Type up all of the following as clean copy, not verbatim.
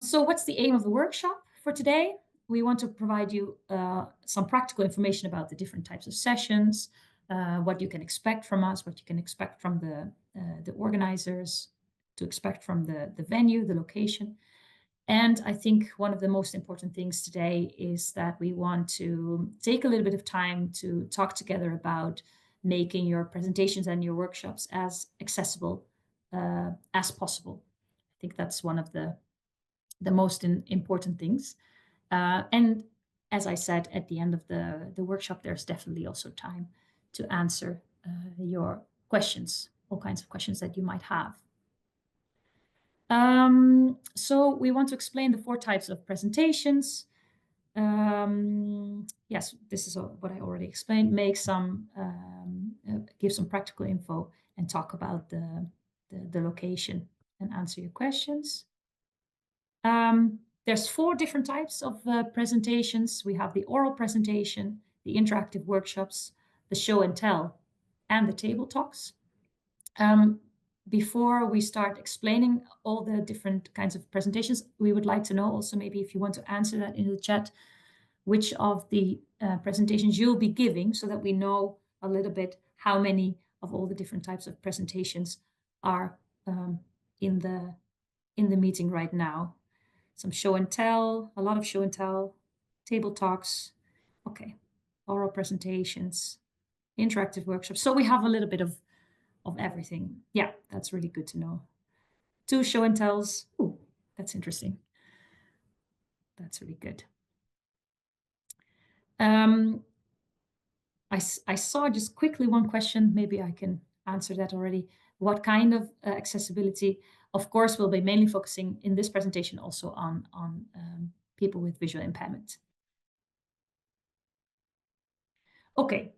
So what's the aim of the workshop for today? We want to provide you some practical information about the different types of sessions, what you can expect from us, what you can expect from the organizers, to expect from the venue, the location. And I think one of the most important things today is that we want to take a little bit of time to talk together about making your presentations and your workshops as accessible as possible. I think that's one of the most important things. And as I said, at the end of the workshop, there's definitely also time to answer your questions, all kinds of questions that you might have. So we want to explain the 4 types of presentations. Yes, this is what I already explained. Give some practical info and talk about the location and answer your questions. There's 4 different types of presentations. We have the oral presentation, the interactive workshops, the show and tell, and the table talks. Before we start explaining all the different kinds of presentations, we would like to know also, maybe if you want to answer that in the chat, which of the presentations you'll be giving, so that we know a little bit how many of all the different types of presentations are in the meeting right now. Some show and tell, a lot of show and tell, table talks, okay, oral presentations, interactive workshops. So we have a little bit of everything. Yeah, that's really good to know. 2 show and tells. Ooh, that's interesting. That's really good. I saw just quickly one question. Maybe I can answer that already. What kind of accessibility? Of course, we'll be mainly focusing in this presentation also on people with visual impairment. Okay,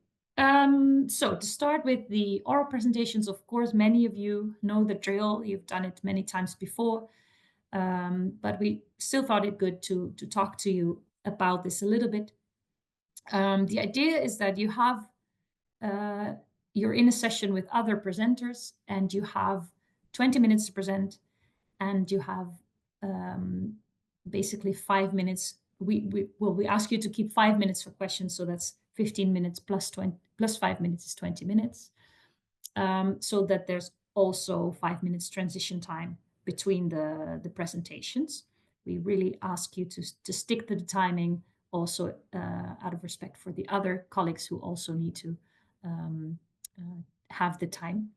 so to start with the oral presentations, of course, many of you know the drill. You've done it many times before, but we still thought it good to talk to you about this a little bit. The idea is that you have, you're in a session with other presenters and you have 20 minutes to present, and you have basically 5 minutes. We ask you to keep 5 minutes for questions, so that's 15 minutes plus 5 minutes is 20 minutes. So that there's also 5 minutes transition time between the presentations. We really ask you to stick to the timing, also out of respect for the other colleagues who also need to have the time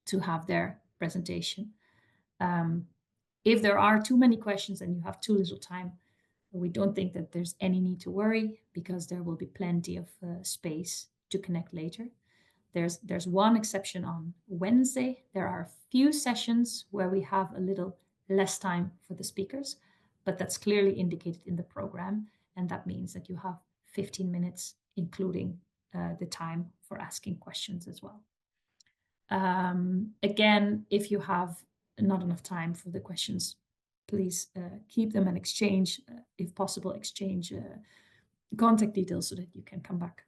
to have their presentation. If there are too many questions and you have too little time, we don't think that there's any need to worry, because there will be plenty of space to connect later. There's one exception on Wednesday. There are a few sessions where we have a little less time for the speakers, but that's clearly indicated in the program. And that means that you have 15 minutes, including the time for asking questions as well. Again, if you have not enough time for the questions, please keep them and exchange, if possible, exchange contact details so that you can come back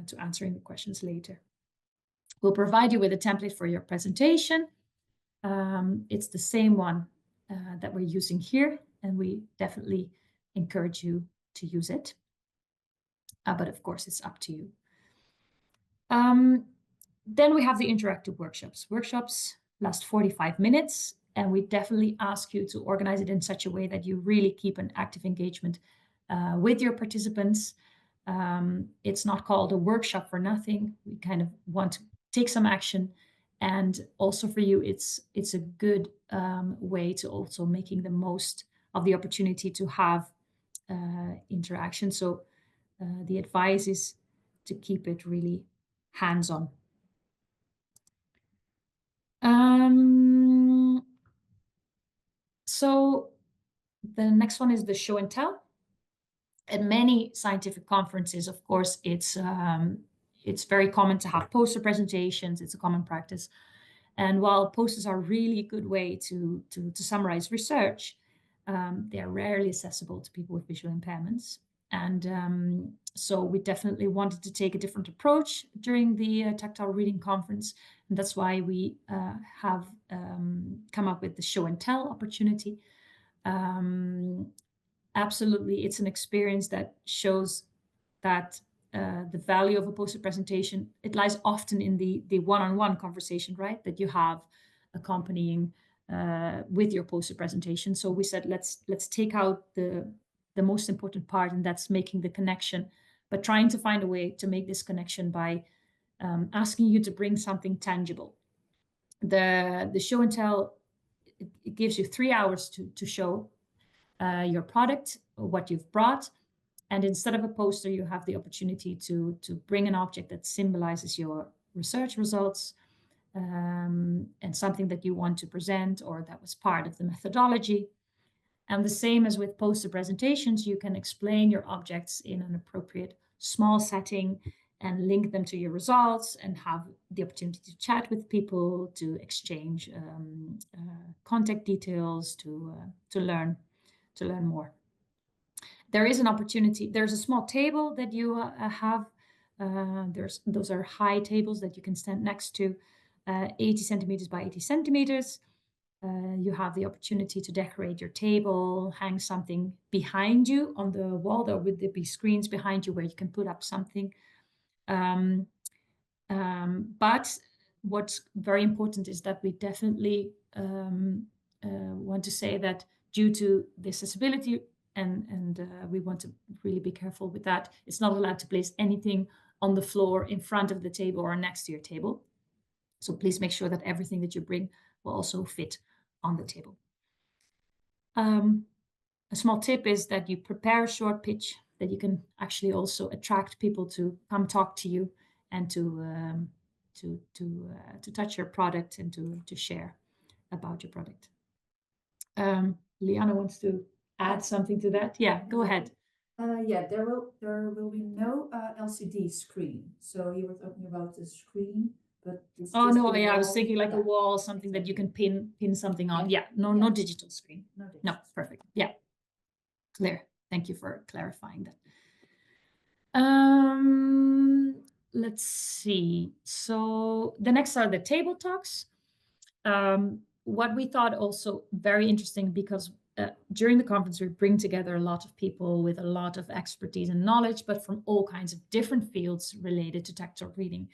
to answering the questions later. We'll provide you with a template for your presentation. It's the same one that we're using here, and we definitely encourage you to use it. But of course, it's up to you. Then we have the interactive workshops. Workshops last 45 minutes, and we definitely ask you to organize it in such a way that you really keep an active engagement with your participants. It's not called a workshop for nothing. We kind of want to take some action, and also for you, it's a good way to also making the most of the opportunity to have interaction. So the advice is to keep it really hands-on. So the next one is the show and tell. At many scientific conferences, of course, it's very common to have poster presentations. It's a common practice. And while posters are really a good way to summarize research, they are rarely accessible to people with visual impairments. And so we definitely wanted to take a different approach during the Tactile Reading Conference. And that's why we have come up with the show and tell opportunity. Absolutely, it's an experience that shows that the value of a poster presentation, it lies often in the one-on-one conversation, right, that you have accompanying with your poster presentation. So we said let's take out the most important part, and that's making the connection, but trying to find a way to make this connection by asking you to bring something tangible. The show and tell, it gives you 3 hours to show your product, what you've brought. And instead of a poster, you have the opportunity to bring an object that symbolizes your research results, and something that you want to present or that was part of the methodology. And the same as with poster presentations, you can explain your objects in an appropriate small setting and link them to your results and have the opportunity to chat with people, to exchange contact details, to learn more. There is an opportunity. There's a small table that you have. Those are high tables that you can stand next to, 80 centimeters by 80 centimeters. You have the opportunity to decorate your table, hang something behind you on the wall. There would be screens behind you where you can put up something. But what's very important is that we definitely want to say that due to the accessibility, and we want to really be careful with that, it's not allowed to place anything on the floor in front of the table or next to your table. So please make sure that everything that you bring will also fit on the table. A small tip is that you prepare a short pitch that you can actually also attract people to come talk to you and to touch your product and to share about your product. Liana wants to add something to that. Yeah, go ahead. Yeah, there will be no LCD screen. So you were talking about the screen, but it's Oh just no, the yeah, I was wall. thinking like a Yeah, wall, something that you can pin something on. Yeah, no, Yeah. no digital screen. no No, digital screen. perfect. Yeah, clear. Thank you for clarifying that. Let's see. So the next are the table talks. What we thought also very interesting, because during the conference we bring together a lot of people with a lot of expertise and knowledge, but from all kinds of different fields related to tactile reading.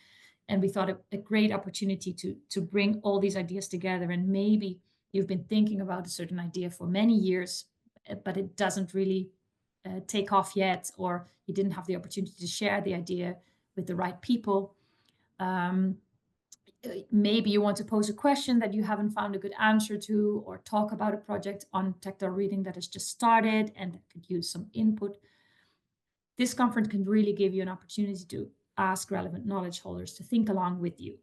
And we thought a great opportunity to bring all these ideas together. And maybe you've been thinking about a certain idea for many years, but it doesn't really take off yet, or you didn't have the opportunity to share the idea with the right people. Maybe you want to pose a question that you haven't found a good answer to, or talk about a project on tactile reading that has just started and that could use some input. This conference can really give you an opportunity to ask relevant knowledge holders to think along with you.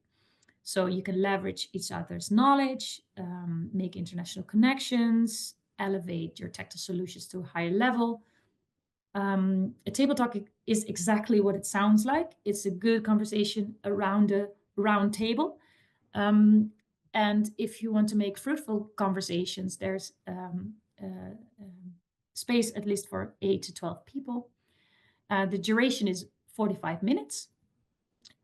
So you can leverage each other's knowledge, make international connections, elevate your tactile solutions to a higher level. A table talk is exactly what it sounds like. It's a good conversation around a round table. And if you want to make fruitful conversations, there's space at least for 8 to 12 people. The duration is 45 minutes.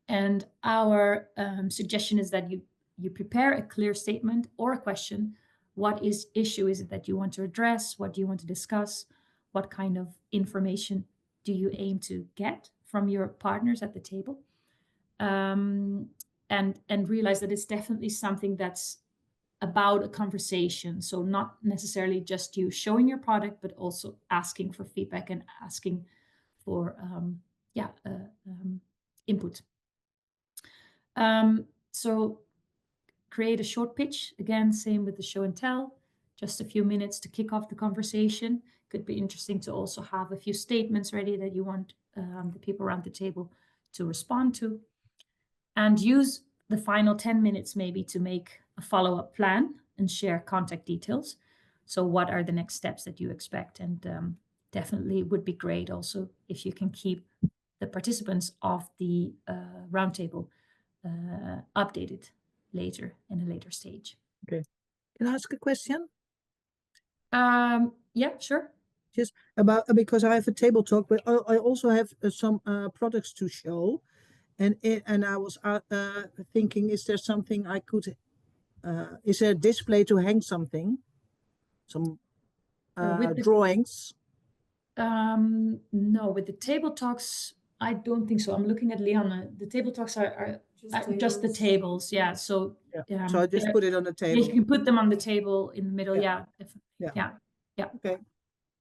And our suggestion is that you prepare a clear statement or a question. What issue is it that you want to address? What do you want to discuss? What kind of information do you aim to get from your partners at the table? And realize that it's definitely something that's about a conversation. So not necessarily just you showing your product, but also asking for feedback and asking for input. So create a short pitch. Again, same with the show and tell. Just a few minutes to kick off the conversation. Could be interesting to also have a few statements ready that you want the people around the table to respond to. And use the final 10 minutes maybe to make a follow-up plan and share contact details. So what are the next steps that you expect? And definitely would be great also if you can keep the participants of the roundtable updated later in a later stage. Okay. Can I ask a question? Yeah, sure. Just about, because I have a table talk, but I also have some products to show. And I was thinking, is there something I could, is there a display to hang something? With the drawings? no, with the table talks, I don't think so. I'm looking at Liana. The table talks are just the tables. Yeah. So Yeah. So I just put it on the yeah, you table. can put them on the table in the middle. Yeah. Yeah. Definitely. Yeah. Yeah. Yeah. Okay.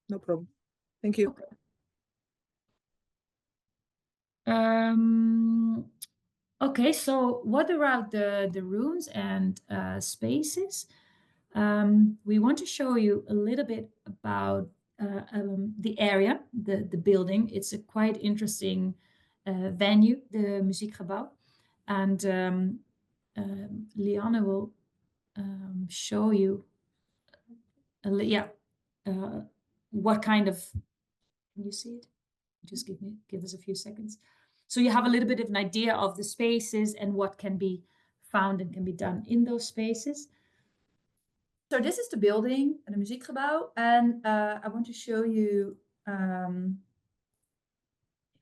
No problem. Thank you. Okay. Um, okay, so what about the rooms and spaces? We want to show you a little bit about the area, the building. It's a quite interesting venue, the Muziekgebouw. And Liane will show you, what kind of, can you see it? Just give us a few seconds. So you have a little bit of an idea of the spaces and what can be found and can be done in those spaces. So this is the building, the Muziekgebouw, and I want to show you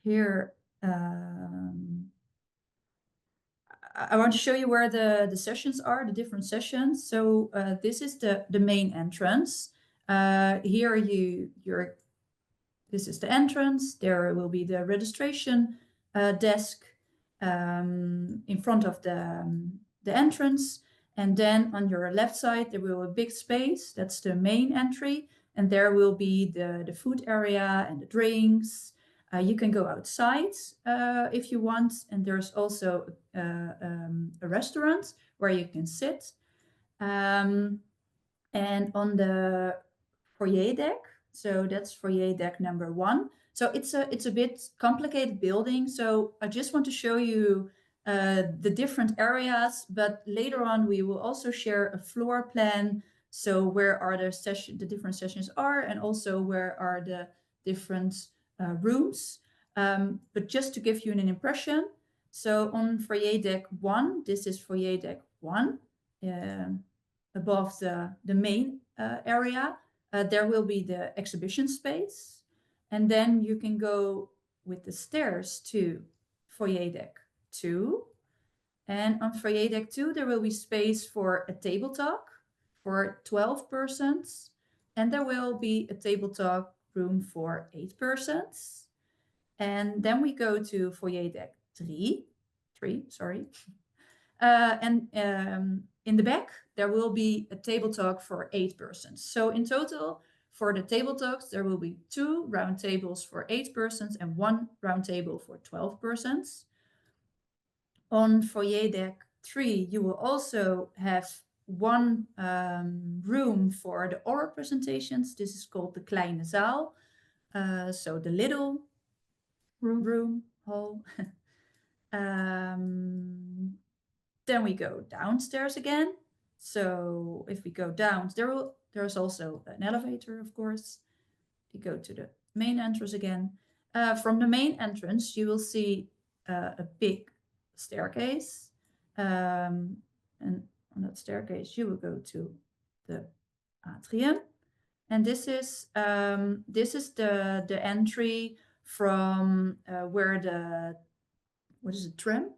here. I want to show you where the sessions are, the different sessions. So this is the main entrance. Here this is the entrance. There will be the registration desk in front of the entrance. And then on your left side, there will be a big space. That's the main entry. And there will be the food area and the drinks. You can go outside if you want. And there's also a restaurant where you can sit. And on the foyer deck, so that's foyer deck number 1. So it's a bit complicated building. So I just want to show you the different areas, but later on we will also share a floor plan. So where are the different sessions are, and also where are the different rooms. But just to give you an impression, so on foyer deck 1, this is foyer deck 1, above the main area. There will be the exhibition space, and then you can go with the stairs to foyer deck 2. And on foyer deck 2, there will be space for a table talk for 12 persons, and there will be a table talk room for 8 persons. And then we go to foyer deck 3, sorry. And in the back, there will be a table talk for 8 persons. So in total, for the table talks, there will be 2 round tables for 8 persons and 1 round table for 12 persons. On foyer deck 3, you will also have 1 room for the oral presentations. This is called the kleine zaal. So the little room hall. Then we go downstairs again. So if we go down, there's also an elevator, of course. You go to the main entrance again. From the main entrance, you will see a big staircase. And on that staircase, you will go to the atrium. And this is the entry from where what is it, tram?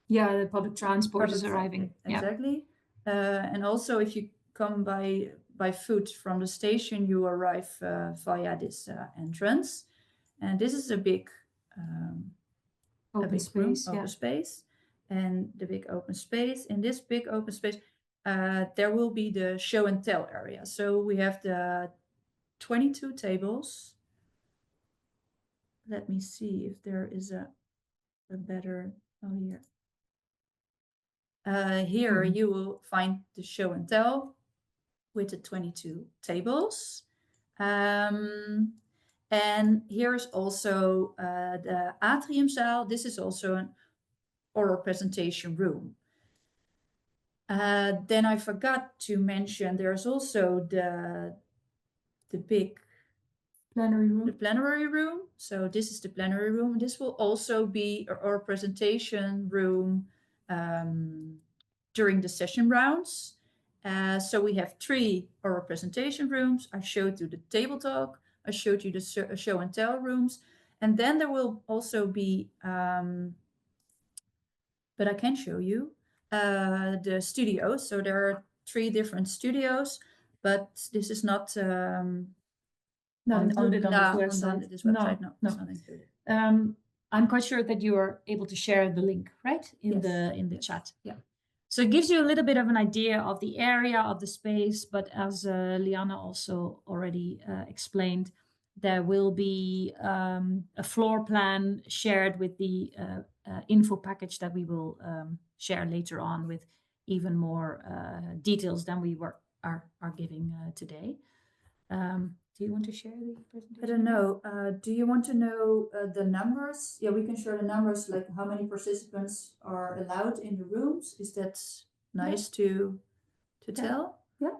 Yeah, the public transport is arriving. Exactly. Yeah. And also, if you come by foot from the station, you arrive via this entrance. And this is a big Open space. Open space. And the big open space. In this big open space, there will be the show and tell area. So we have the 22 tables. Let me see if there is a better. Oh, here. Here you will find the show and tell with the 22 tables. And here's also the atriumzaal. This is also an oral presentation room. Then I forgot to mention there's also the big plenary room. The plenary room. So this is the plenary room. This will also be our presentation room during the session rounds. So we have 3 oral presentation rooms. I showed you the table talk. I showed you the show and tell rooms. And then there will also be, but I can show you, the studios. So there are 3 different studios, but this is not No, included on this website. this website, no, no. it's not included. I'm quite sure that you are able to share the link, right, in the Yes. chat. Yeah. So it gives you a little bit of an idea of the area of the space, but as Liana also already explained, there will be a floor plan shared with the info package that we will share later on with even more details than we are giving today. Do you want to share the presentation? I don't know. Do you want to know the numbers? Yeah, we can share the numbers, like how many participants are allowed in the rooms. Is that nice to tell? Yeah.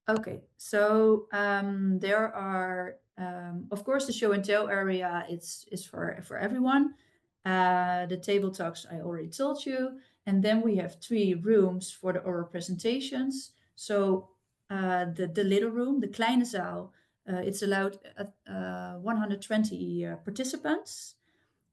Okay, so there are, of course, the show and tell area is for everyone. The table talks I already told you, and then we have 3 rooms for the oral presentations. So the little room, the kleine zaal, it's allowed 120 participants.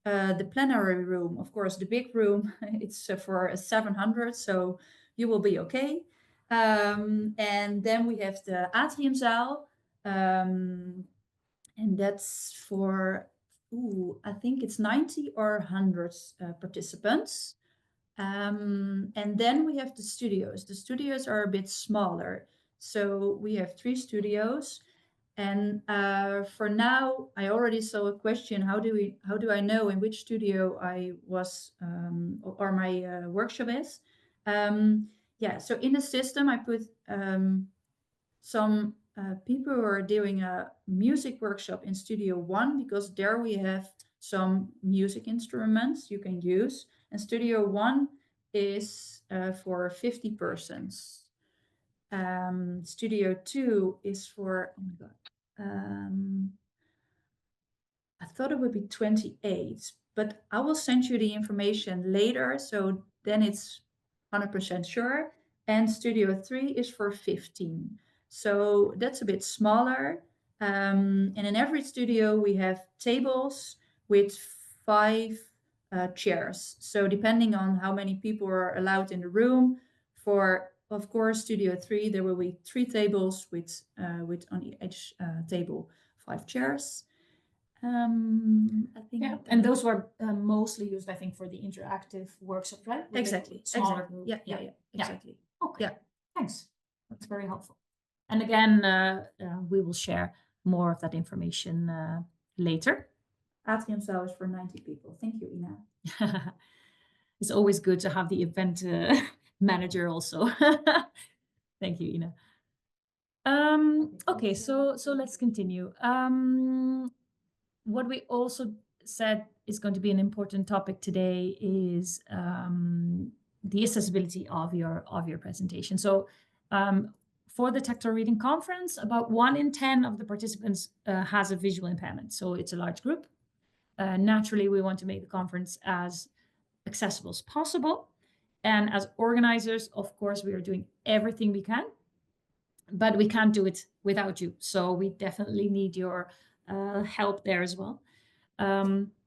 The plenary room, of course, the big room, it's for 700, so you will be okay. And then we have the atriumzaal, and that's for, I think it's 90 or 100 participants. And then we have the studios. The studios are a bit smaller. So we have 3 studios. And for now, I already saw a question. How do I know in which studio I was or my workshop is? Yeah, so in the system, I put some people who are doing a music workshop in Studio 1, because there we have some music instruments you can use. And Studio 1 is for 50 persons. Studio 2 is for, oh my God, I thought it would be 28, but I will send you the information later, so then it's 100% sure. And Studio 3 is for 15. So that's a bit smaller. And in every studio, we have tables with 5 chairs. So depending on how many people are allowed in the room, for, of course, Studio 3, there will be 3 tables with on each table 5 chairs. I think. Yeah, and those were mostly used, I think, for the interactive workshop, right? With Exactly. Smaller Exactly. group. Yeah. Exactly. Okay. Yeah. Thanks. That's very helpful. And again, we will share more of that information later. Atriumzaal is for 90 people. Thank you, Ina. It's always good to have the event manager also. Thank you, Ina. Okay, so let's continue. What we also said is going to be an important topic today is the accessibility of your presentation. So for the Tactile Reading Conference, about 1 in 10 of the participants has a visual impairment. So it's a large group. Naturally, we want to make the conference as accessible as possible. And as organizers, of course, we are doing everything we can, but we can't do it without you. So we definitely need your help there as well.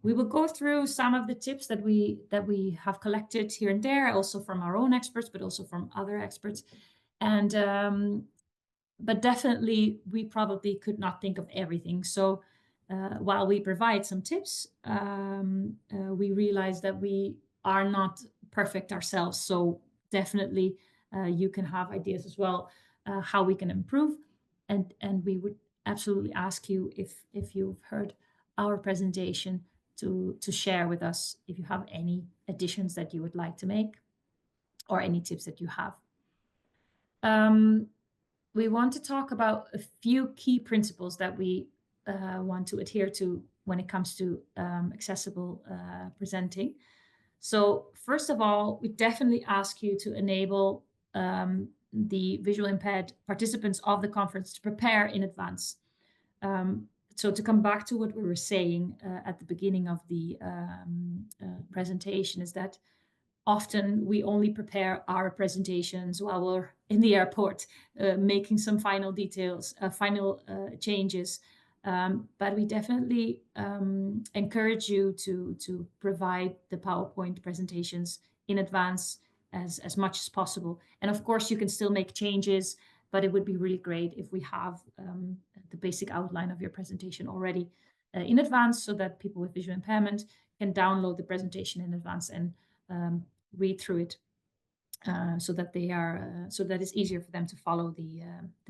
We will go through some of the tips that we have collected here and there, also from our own experts, but also from other experts. And but definitely, we probably could not think of everything. So while we provide some tips, we realize that we are not perfect ourselves. So definitely, you can have ideas as well how we can improve. And we would absolutely ask you, if you've heard our presentation, to share with us if you have any additions that you would like to make or any tips that you have. We want to talk about a few key principles that we want to adhere to when it comes to accessible presenting. So first of all, we definitely ask you to enable the visual impaired participants of the conference to prepare in advance. So to come back to what we were saying at the beginning of the presentation, is that often we only prepare our presentations while we're in the airport, making some final details, final changes. But we definitely encourage you to provide the PowerPoint presentations in advance as much as possible. And of course, you can still make changes, but it would be really great if we have the basic outline of your presentation already in advance, so that people with visual impairment can download the presentation in advance and read through it, so that it's easier for them to follow the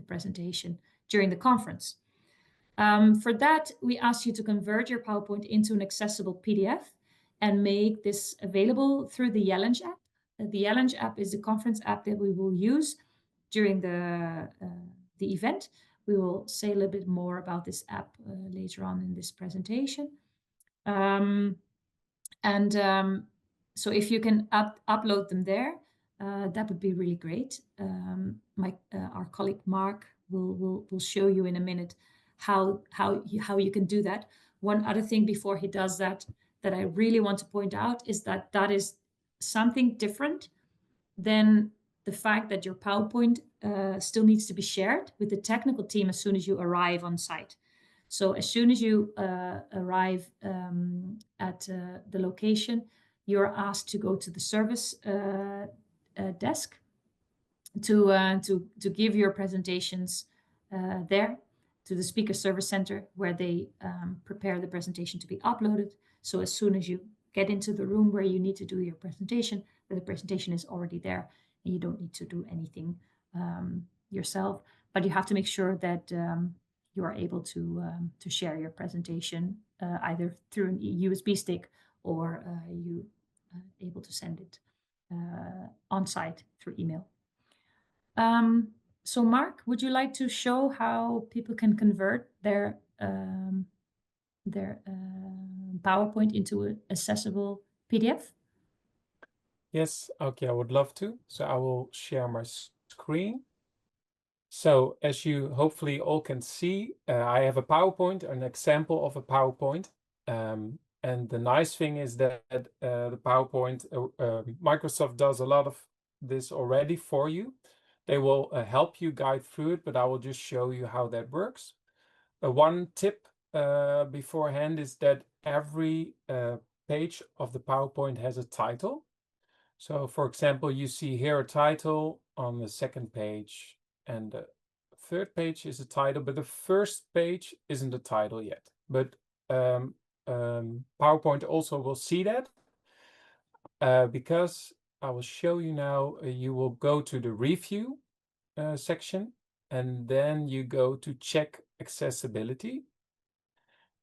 presentation during the conference. For that, we ask you to convert your PowerPoint into an accessible PDF and make this available through the Yellenge app. The Yellenge app is the conference app that we will use during the event. We will say a little bit more about this app later on in this presentation. So if you can upload them there, that would be really great. Our colleague Mark will show you in a minute how you can do that. One other thing before he does that I really want to point out is that is something different than the fact that your PowerPoint still needs to be shared with the technical team as soon as you arrive on site. So as soon as you arrive at the location, you're asked to go to the service desk to give your presentations there to the Speaker Service Center, where they prepare the presentation to be uploaded. So as soon as you get into the room where you need to do your presentation, the presentation is already there, and you don't need to do anything yourself. But you have to make sure that you are able to share your presentation either through a USB stick, or you able to send it on site through email. So Mark, would you like to show how people can convert their PowerPoint into an accessible PDF? Yes, okay, I would love to. So I will share my screen. So as you hopefully all can see, I have a PowerPoint, an example of a PowerPoint. And the nice thing is that the PowerPoint, Microsoft does a lot of this already for you. They will help you guide through it, but I will just show you how that works. One tip beforehand is that every page of the PowerPoint has a title. So for example, you see here a title on the second page, and the third page is a title, but the first page isn't a title yet. But PowerPoint also will see that because I will show you now. You will go to the review section, and then you go to check accessibility.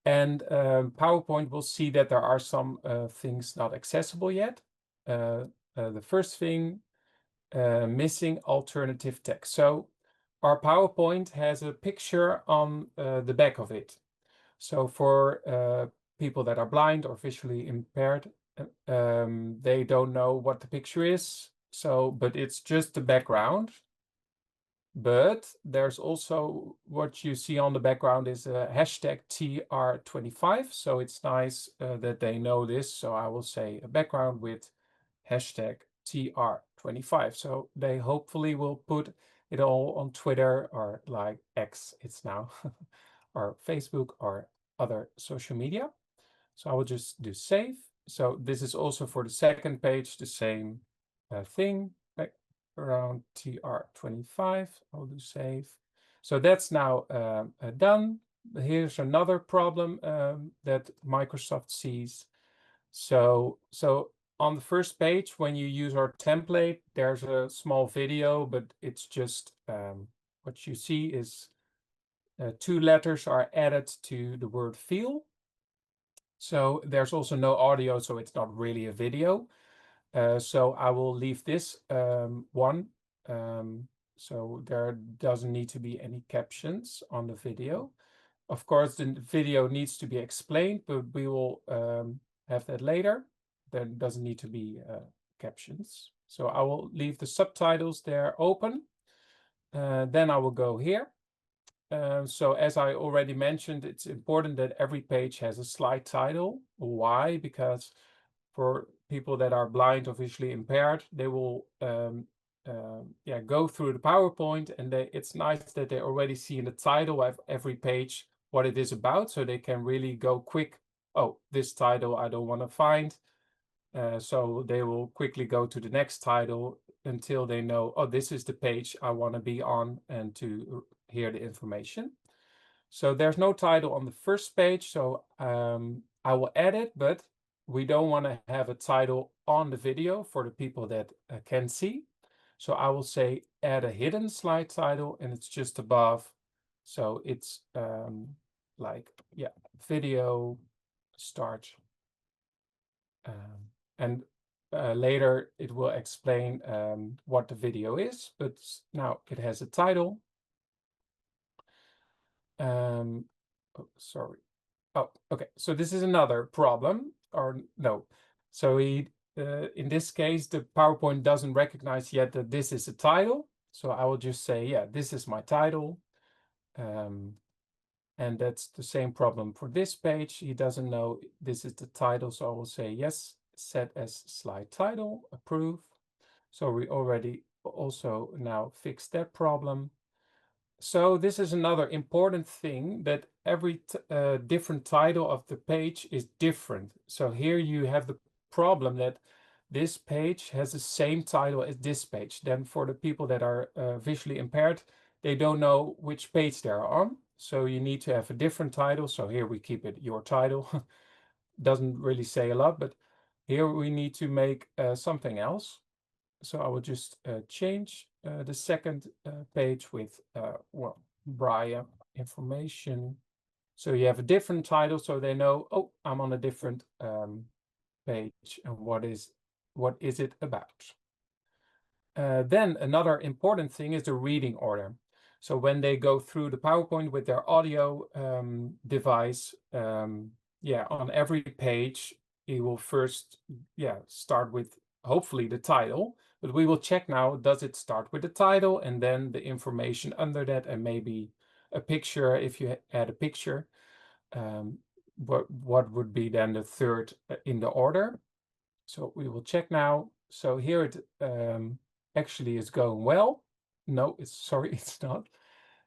And PowerPoint will see that there are some things not accessible yet. The first thing, missing alternative text. So our PowerPoint has a picture on the back of it. So for people that are blind or visually impaired, they don't know what the picture is. So, but it's just the background. But there's also what you see on the background is a hashtag TR25. So it's nice that they know this. So I will say a background with hashtag TR25. So they hopefully will put it all on Twitter, or like X it's now, or Facebook or other social media. So I will just do save. So this is also for the second page, the same thing. Around TR25, I'll do save. So that's now done. Here's another problem that Microsoft sees. So on the first page, when you use our template, there's a small video, but it's just what you see is 2 letters are added to the word feel. So there's also no audio, so it's not really a video. So I will leave this one. So there doesn't need to be any captions on the video. Of course, the video needs to be explained, but we will have that later. There doesn't need to be captions. So I will leave the subtitles there open. Then I will go here. So as I already mentioned, it's important that every page has a slide title. Why? Because for people that are blind or visually impaired, they will go through the PowerPoint, and it's nice that they already see in the title of every page what it is about, so they can really go quick. Oh, this title I don't want to find. So they will quickly go to the next title until they know, oh, this is the page I want to be on and to hear the information. So there's no title on the first page, so I will add it, but we don't want to have a title on the video for the people that can see. So I will say add a hidden slide title, and it's just above. So it's like, yeah, video start. And later it will explain what the video is, but now it has a title. Oh, sorry. Oh, okay. So this is another problem, or no. So in this case, the PowerPoint doesn't recognize yet that this is a title. So I will just say, yeah, this is my title. And that's the same problem for this page. He doesn't know this is the title. So I will say, yes, set as slide title, approve. So we already also now fixed that problem. So this is another important thing, that every different title of the page is different. So here you have the problem that this page has the same title as this page. Then for the people that are visually impaired, they don't know which page they're on. So you need to have a different title. So here we keep it your title. Doesn't really say a lot, but here we need to make something else. So I will just change the second page with, well, Brian information. So you have a different title, so they know, oh, I'm on a different page, and what is it about? Then another important thing is the reading order. So when they go through the PowerPoint with their audio device, yeah, on every page, it will first, yeah, start with hopefully the title, but we will check now, does it start with the title and then the information under that, and maybe a picture if you add a picture. What would be then the third in the order? So we will check now. So here it actually is going well. No, sorry, it's not.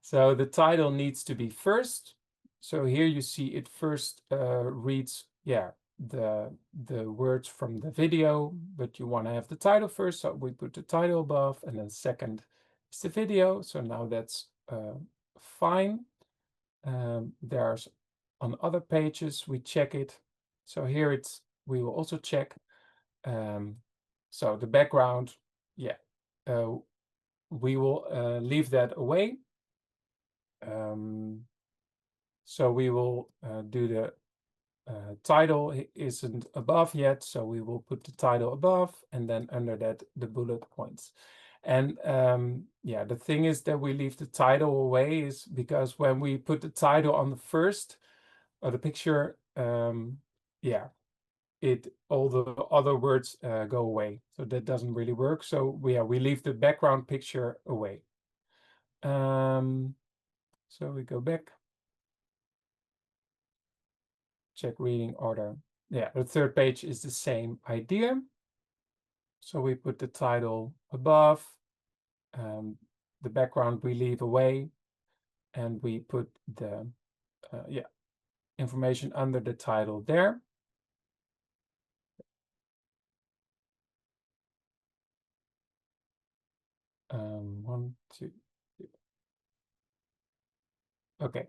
So the title needs to be first. So here you see it first reads, yeah, the words from the video, but you want to have the title first. So we put the title above, and then second is the video. So now that's fine. There's on other pages, we check it. So here we will also check. So the background, yeah, we will leave that away. So we will do the title isn't above yet, so we will put the title above, and then under that the bullet points. And yeah, the thing is that we leave the title away is because when we put the title on the first or the picture, yeah, all the other words go away. So that doesn't really work. So we leave the background picture away. So we go back. Check reading order. Yeah, the third page is the same idea. So we put the title above, the background we leave away, and we put the yeah, information under the title there. One, two, three. Okay.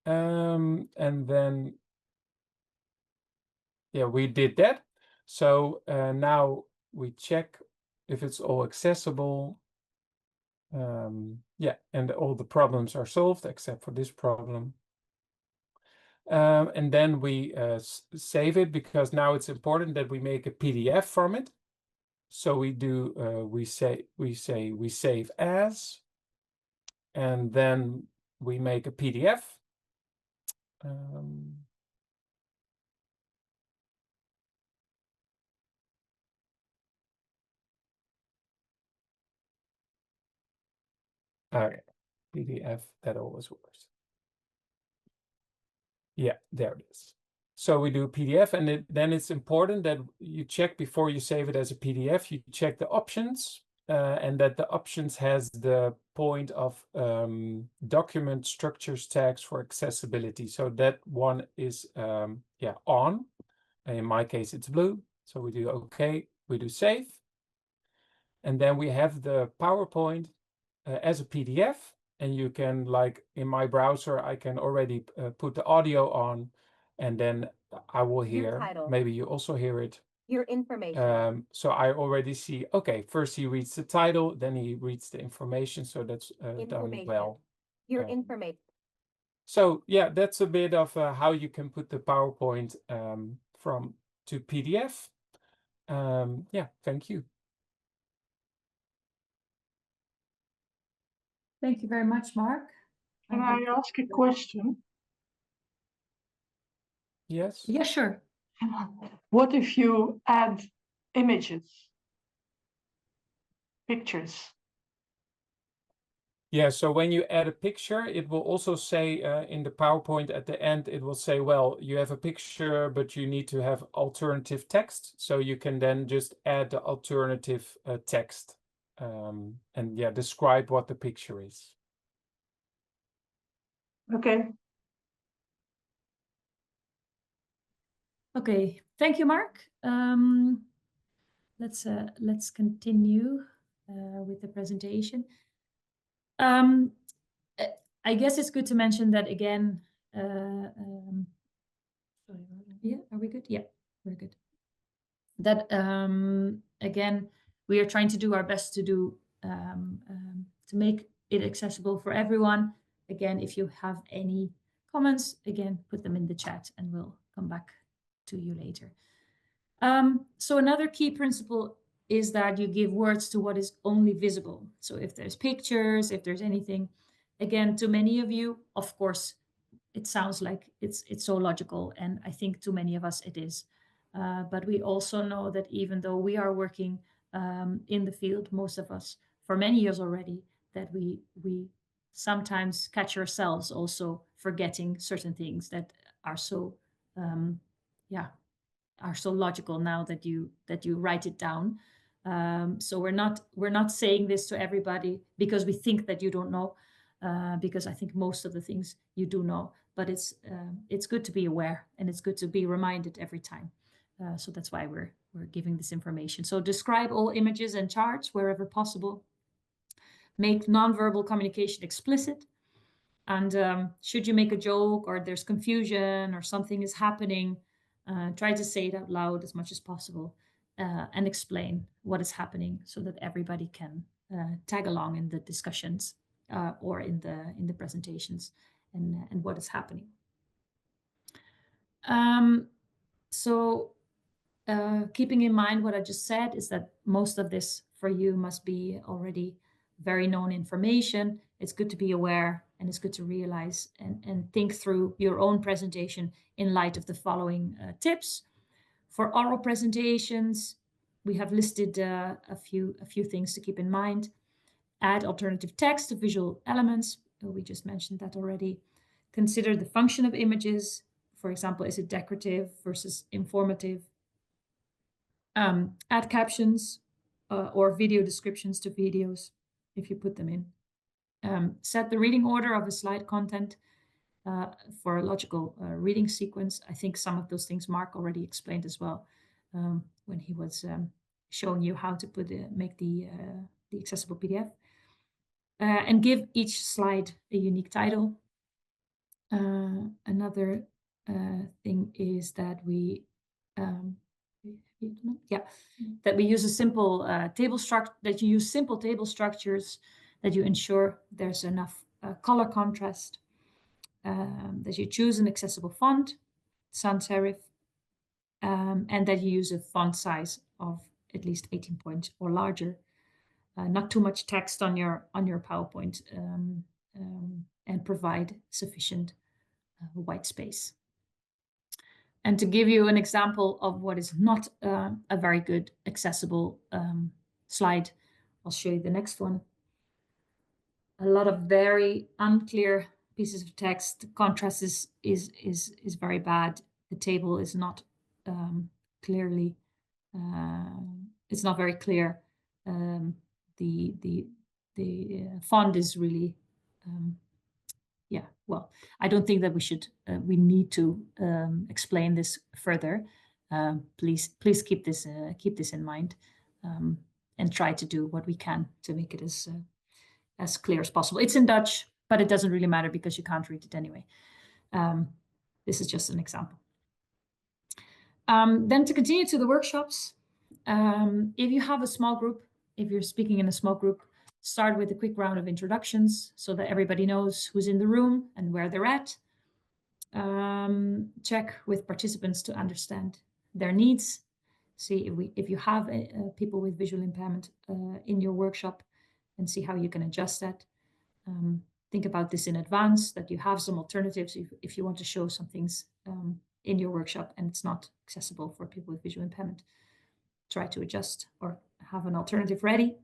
And then, yeah, we did that. So now we check if it's all accessible. Yeah, and all the problems are solved except for this problem. And then we save it, because now it's important that we make a PDF from it. So we do, we save as, and then we make a PDF. Okay, PDF, that always works. Yeah, there it is. So we do PDF, and then it's important that you check before you save it as a PDF, you check the options, and that the options has the point of document structures tags for accessibility. So that one is yeah, on. And in my case, it's blue. So we do OK, we do save. And then we have the PowerPoint as a PDF. and you can, like in my browser, I can already put the audio on, and then I will hear, maybe you also hear it. Your information. So I already see, okay, first he reads the title, then he reads the information, so that's done well. Your information. So yeah, that's a bit of how you can put the PowerPoint from to PDF. Yeah, thank you. Thank you very much, Mark. Can I ask a question? Yes. Yeah, sure. What if you add images, pictures? Yeah, so when you add a picture, it will also say in the PowerPoint at the end, it will say, well, you have a picture, but you need to have alternative text. So you can then just add the alternative text and yeah, describe what the picture is. Okay. Okay, thank you, Mark. Let's continue with the presentation. I guess it's good to mention that again. Yeah, are we good? Yeah, we're good. That again, we are trying to do our best to do to make it accessible for everyone. Again, if you have any comments, again, put them in the chat, and we'll come back to you later. So another key principle is that you give words to what is only visible. So if there's pictures, if there's anything, again, to many of you, of course, it sounds like it's so logical, and I think to many of us it is. But we also know that even though we are working in the field, most of us, for many years already, that we sometimes catch ourselves also forgetting certain things that are so, yeah, are so logical now that you write it down. So we're not saying this to everybody because we think that you don't know, because I think most of the things you do know. But it's good to be aware, and it's good to be reminded every time. So that's why we're giving this information. So describe all images and charts wherever possible. Make nonverbal communication explicit. And should you make a joke or there's confusion or something is happening, try to say it out loud as much as possible and explain what is happening so that everybody can tag along in the discussions or in the presentations and what is happening. So keeping in mind what I just said is that most of this for you must be already very known information. It's good to be aware, and it's good to realize and think through your own presentation in light of the following tips. For oral presentations, we have listed a few things to keep in mind. Add alternative text to visual elements. We just mentioned that already. Consider the function of images. For example, is it decorative versus informative? Add captions or video descriptions to videos if you put them in. Set the reading order of a slide content for a logical reading sequence. I think some of those things Mark already explained as well when he was showing you how to make the accessible PDF. And give each slide a unique title. Another thing is that we that we use a simple table structure, that you use simple table structures, that you ensure there's enough color contrast, that you choose an accessible font, sans serif, and that you use a font size of at least 18 point or larger. Not too much text on your PowerPoint, and provide sufficient white space. And to give you an example of what is not a very good accessible slide, I'll show you the next one. A lot of very unclear pieces of text. The contrast is very bad. The table is not clearly. It's not very clear. The font is really. Yeah, well, I don't think that we need to explain this further. Please keep this in mind, and try to do what we can to make it as clear as possible. It's in Dutch, but it doesn't really matter because you can't read it anyway. This is just an example. Then to continue to the workshops, if you have a small group, if you're speaking in a small group, start with a quick round of introductions so that everybody knows who's in the room and where they're at. Check with participants to understand their needs. See if you have people with visual impairment in your workshop, and see how you can adjust that. Think about this in advance, that you have some alternatives if you want to show some things in your workshop and it's not accessible for people with visual impairment. Try to adjust or have an alternative ready.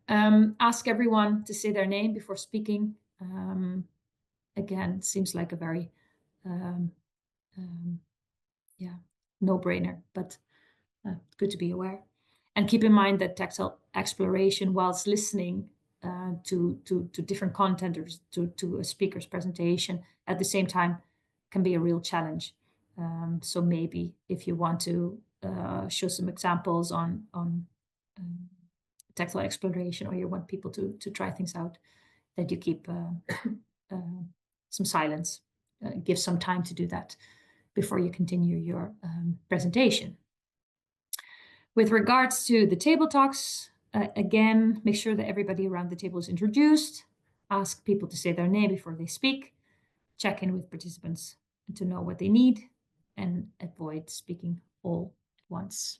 Ask everyone to say their name before speaking. Again, seems like a very no-brainer, but good to be aware. And keep in mind that tactile exploration whilst listening to different content or to a speaker's presentation at the same time can be a real challenge. So maybe if you want to show some examples on tactile exploration, or you want people to try things out, that you keep some silence, give some time to do that before you continue your presentation. With regards to the table talks, again, make sure that everybody around the table is introduced. Ask people to say their name before they speak. Check in with participants to know what they need, and avoid speaking all at once.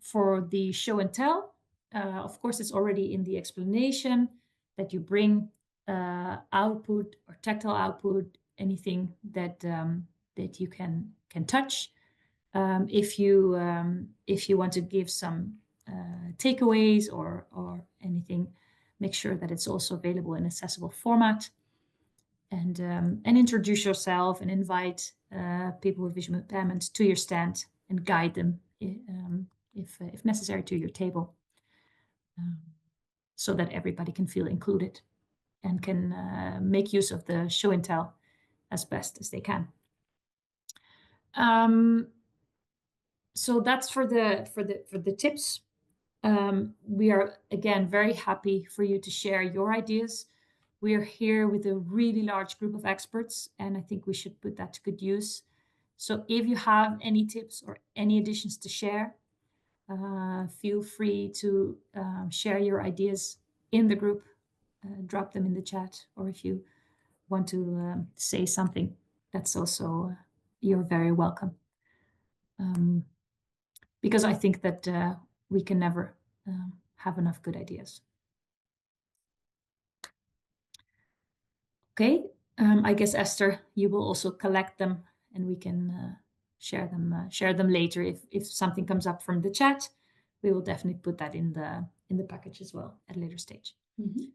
For the show and tell, of course, it's already in the explanation that you bring output or tactile output, anything that that you can touch. If you want to give some takeaways or anything, make sure that it's also available in accessible format. And introduce yourself and invite people with visual impairment to your stand and guide them if necessary to your table, so that everybody can feel included and can make use of the show and tell as best as they can. So that's for the tips. We are again very happy for you to share your ideas. We are here with a really large group of experts, and I think we should put that to good use. So if you have any tips or any additions to share, feel free to share your ideas in the group, drop them in the chat, or if you want to say something, that's also, you're very welcome. Because I think that we can never have enough good ideas. Okay, I guess Esther, you will also collect them, and we can share them later. If something comes up from the chat, we will definitely put that in the package as well at a later stage. Mm-hmm.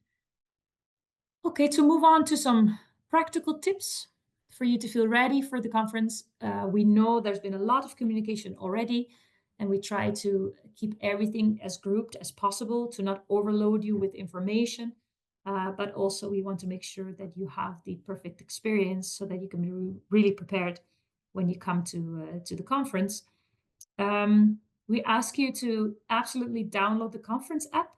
Okay, to move on to some practical tips for you to feel ready for the conference. We know there's been a lot of communication already, and we try to keep everything as grouped as possible to not overload you with information. But also we want to make sure that you have the perfect experience so that you can be really prepared when you come to the conference. We ask you to absolutely download the conference app.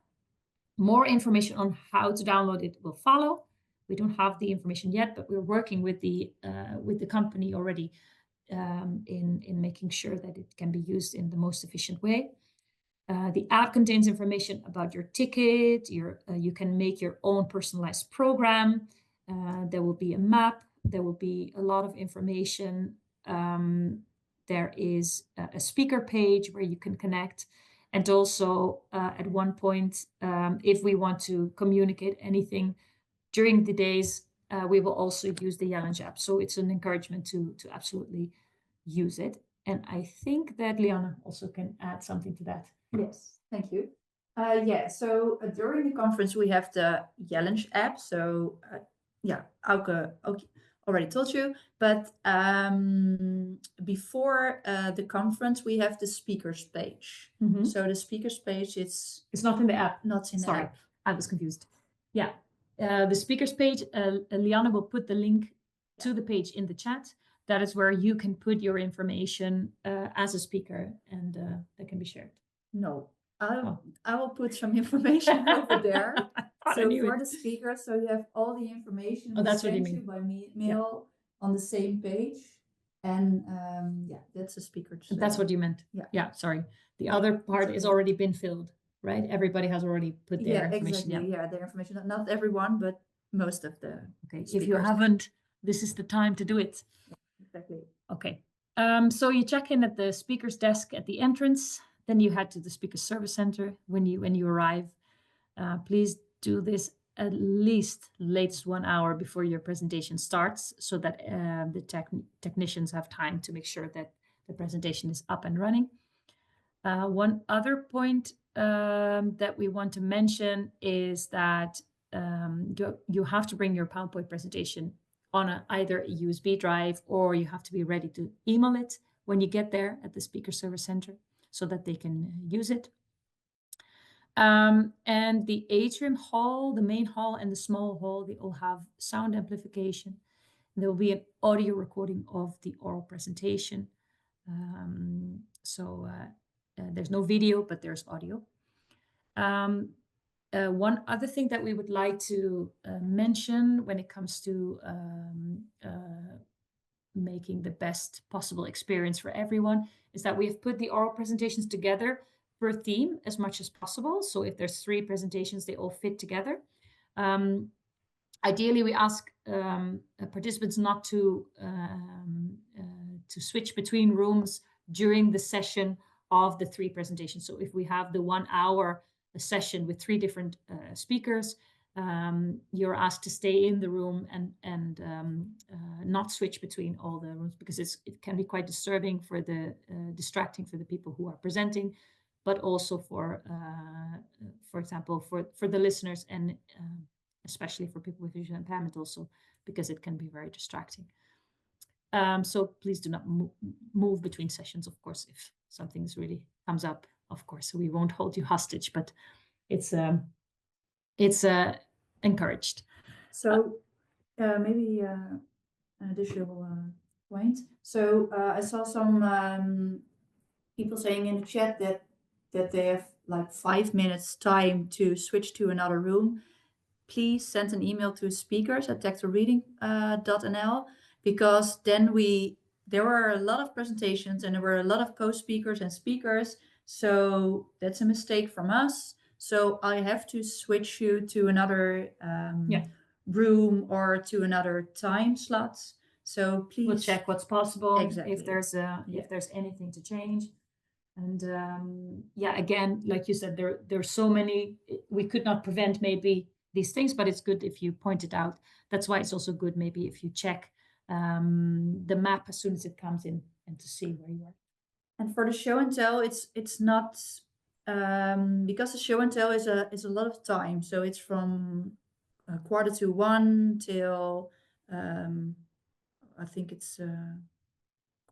More information on how to download it will follow. We don't have the information yet, but we're working with the company already in making sure that it can be used in the most efficient way. The app contains information about your ticket. You can make your own personalized program. There will be a map. There will be a lot of information. There is a speaker page where you can connect. And also at one point, if we want to communicate anything during the days, we will also use the Challenge app. So it's an encouragement to absolutely use it. And I think that Liana also can add something to that. Yes, thank you. Yeah, so during the conference, we have the Challenge app. So yeah, Auke already told you, but before the conference, we have the speakers page. Mm-hmm. So the speakers page, it's not in the app. Not in the app. I was confused. Yeah, the speakers page, Liana will put the link to the page in the chat. That is where you can put your information as a speaker, and that can be shared. No, I will put some information over there. I So knew for it. the speakers, so you have all the information Oh, we that's what you sent you mean. by mail on the same page. And yeah, that's a speaker's. That's what you meant. Yeah. Sorry. The other part has okay. already been filled, right? Everybody has already put their Yeah, information. exactly. Yeah, their information. Not everyone, but most of the. Okay. If you speakers. haven't, this is the time to do it. Exactly. Okay. So you check in at the speaker's desk at the entrance. Then you head to the speaker service center when you arrive. Please do this at least latest 1 hour before your presentation starts, so that the technicians have time to make sure that the presentation is up and running. One other point that we want to mention is that you have to bring your PowerPoint presentation on either a USB drive, or you have to be ready to email it when you get there at the Speaker Service Center so that they can use it. And the atrium hall, the main hall and the small hall, they all have sound amplification. There will be an audio recording of the oral presentation. There's no video, but there's audio. One other thing that we would like to mention when it comes to making the best possible experience for everyone is that we have put the oral presentations together per theme as much as possible. So if there's 3 presentations, they all fit together. Ideally, we ask participants not to switch between rooms during the session of the 3 presentations. So if we have the 1 hour session with 3 different speakers, you're asked to stay in the room and not switch between all the rooms, because it can be quite disturbing for distracting for the people who are presenting, but also for example, for the listeners, and especially for people with visual impairment also, because it can be very distracting. So please do not move between sessions, of course, if something really comes up, of course. So we won't hold you hostage, but it's encouraged. So maybe an additional point. So I saw some people saying in the chat that they have like 5 minutes time to switch to another room. Please send an email to speakers at tactilereading.nl, because then there were a lot of presentations and there were a lot of co-speakers and speakers. So that's a mistake from us. So I have to switch you to another room or to another time slot. So please. We'll check what's possible. Exactly. If there's anything to change. And again, like you said, there's so many, we could not prevent maybe these things, but it's good if you point it out. That's why it's also good maybe if you check the map as soon as it comes in, and to see where you are. And for the show and tell, it's not because the show and tell is a lot of time. So it's from 1:45 till I think it's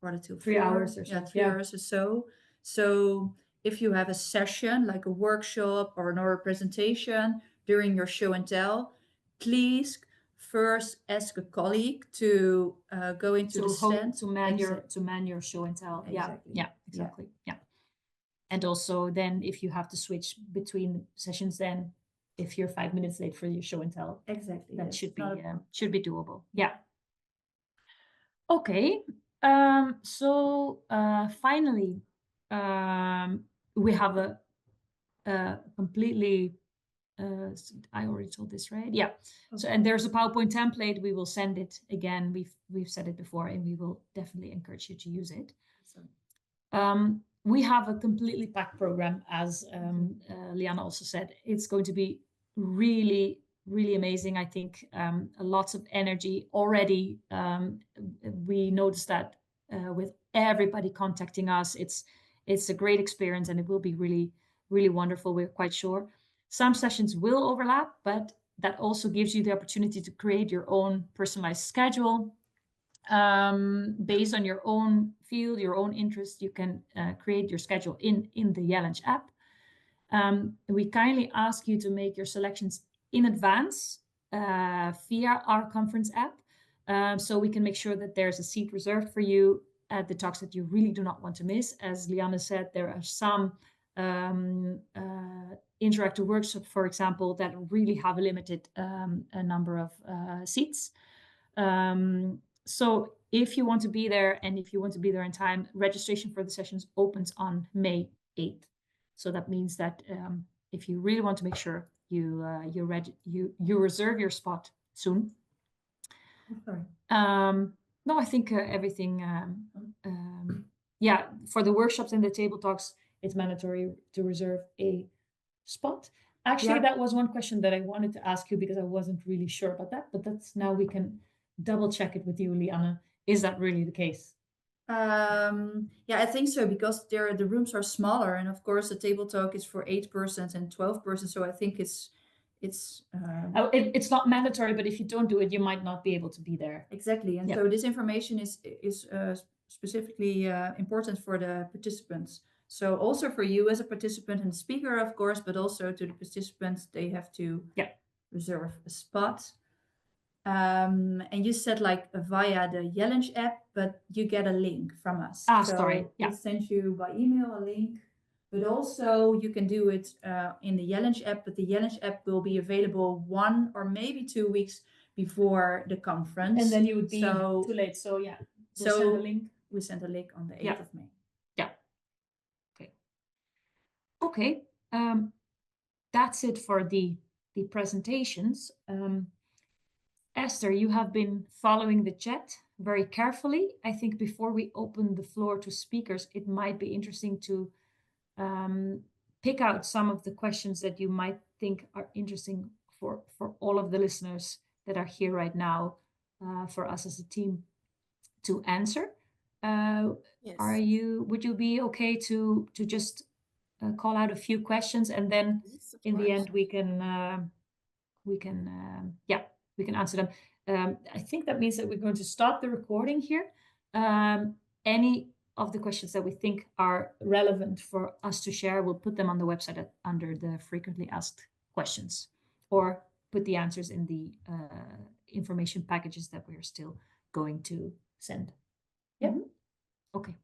3:45 3 hours or so. Yeah, 3 hours or so. So if you have a session like a workshop or another presentation during your show and tell, please first ask a colleague to go into the stand to man your show and tell. Exactly. Yeah, exactly. Yeah. And also then if you have to switch between sessions, then if you're 5 minutes late for your show and tell, exactly, that yes, should be doable. Yeah. Okay. So finally, we have a completely I already told this, right? Yeah. Okay. So, and there's a PowerPoint template. We will send it again. We've said it before, and we will definitely encourage you to use it. We have a completely packed program, as Liana also said. It's going to be really, really amazing. I think lots of energy already. We noticed that with everybody contacting us, it's a great experience, and it will be really, really wonderful. We're quite sure. Some sessions will overlap, but that also gives you the opportunity to create your own personalized schedule. Based on your own field, your own interest, you can create your schedule in the Challenge app. We kindly ask you to make your selections in advance via our conference app, so we can make sure that there's a seat reserved for you at the talks that you really do not want to miss. As Liana said, there are some interactive workshops, for example, that really have a limited a number of seats. So if you want to be there, and if you want to be there in time, registration for the sessions opens on May 8th. So that means that if you really want to make sure you reserve your spot soon. Sorry. No, I think everything. Yeah, for the workshops and the table talks, it's mandatory to reserve a spot. Actually, Yeah. that was one question that I wanted to ask you because I wasn't really sure about that. But that's now we can double check it with you, Lianne. Is that really the case? Yeah, I think so, because the rooms are smaller, and of course the table talk is for 8 persons and 12 persons. So I think it's it's not mandatory, but if you don't do it, you might not be able to be there. exactly. And Yeah. so this information is specifically important for the participants. So also for you as a participant and speaker, of course, but also to the participants, they have to reserve a spot. And you said like via the Challenge app, but you get a link from us. Sorry. Yeah. We send you by email a link, but also you can do it in the Challenge app, but the Challenge app will be available 1 or maybe 2 weeks before the conference. And then you would be too late. So yeah, we'll send a link. We send a link on the 8th of May. Yeah. Okay. That's it for the presentations. Esther, you have been following the chat very carefully. I think before we open the floor to speakers, it might be interesting to pick out some of the questions that you might think are interesting for all of the listeners that are here right now, for us as a team to answer. Yes. Would you be okay to just call out a few questions, and then Yes, of in the course. end we can answer them. I think that means that we're going to stop the recording here. Any of the questions that we think are relevant for us to share, we'll put them on the website under the frequently asked questions, or put the answers in the information packages that we're still going to send. Yeah. Okay.